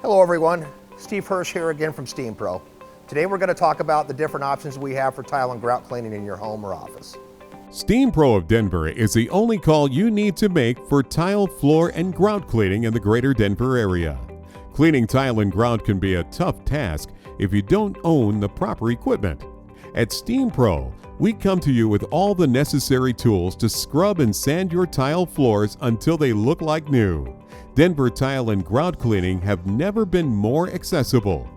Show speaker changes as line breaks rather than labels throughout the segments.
Hello everyone, Steve Hirsch here again from Steam Pro. Today we're going to talk about the different options we have for tile and grout cleaning in your home or office.
Steam Pro of Denver is the only call you need to make for tile, floor, and grout cleaning in the greater Denver area. Cleaning tile and grout can be a tough task if you don't own the proper equipment. At Steam Pro, we come to you with all the necessary tools to scrub and sand your tile floors until they look like new. Denver tile and grout cleaning have never been more accessible.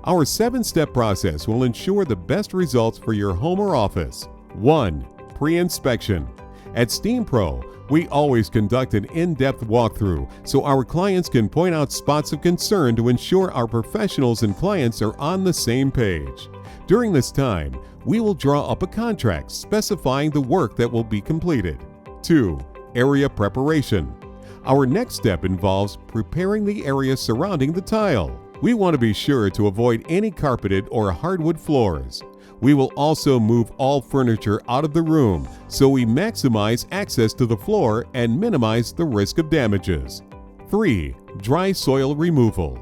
Our 7-step process will ensure the best results for your home or office. 1. Pre-inspection. At Steam Pro, we always conduct an in-depth walkthrough so our clients can point out spots of concern to ensure our professionals and clients are on the same page. During this time, we will draw up a contract specifying the work that will be completed. 2. Area preparation. Our next step involves preparing the area surrounding the tile. We want to be sure to avoid any carpeted or hardwood floors. We will also move all furniture out of the room so we maximize access to the floor and minimize the risk of damages. 3. Dry soil removal.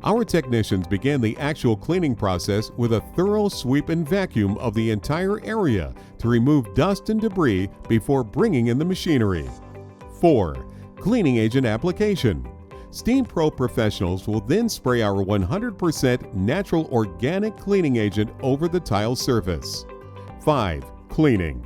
Our technicians begin the actual cleaning process with a thorough sweep and vacuum of the entire area to remove dust and debris before bringing in the machinery. 4. Cleaning agent application. Steam Pro professionals will then spray our 100% natural organic cleaning agent over the tile surface. 5. Cleaning.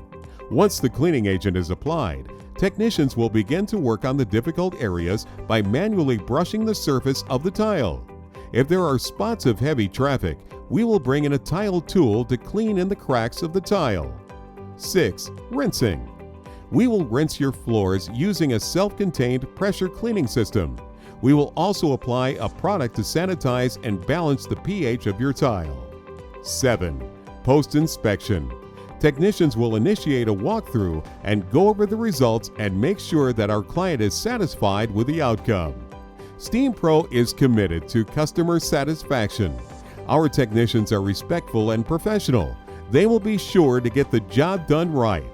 Once the cleaning agent is applied, technicians will begin to work on the difficult areas by manually brushing the surface of the tile. If there are spots of heavy traffic, we will bring in a tile tool to clean in the cracks of the tile. 6. Rinsing. We will rinse your floors using a self-contained pressure cleaning system. We will also apply a product to sanitize and balance the pH of your tile. 7. Post-inspection. Technicians will initiate a walkthrough and go over the results and make sure that our client is satisfied with the outcome. Steam Pro is committed to customer satisfaction. Our technicians are respectful and professional. They will be sure to get the job done right.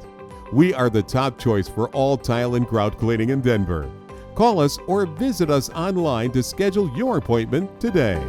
We are the top choice for all tile and grout cleaning in Denver. Call us or visit us online to schedule your appointment today.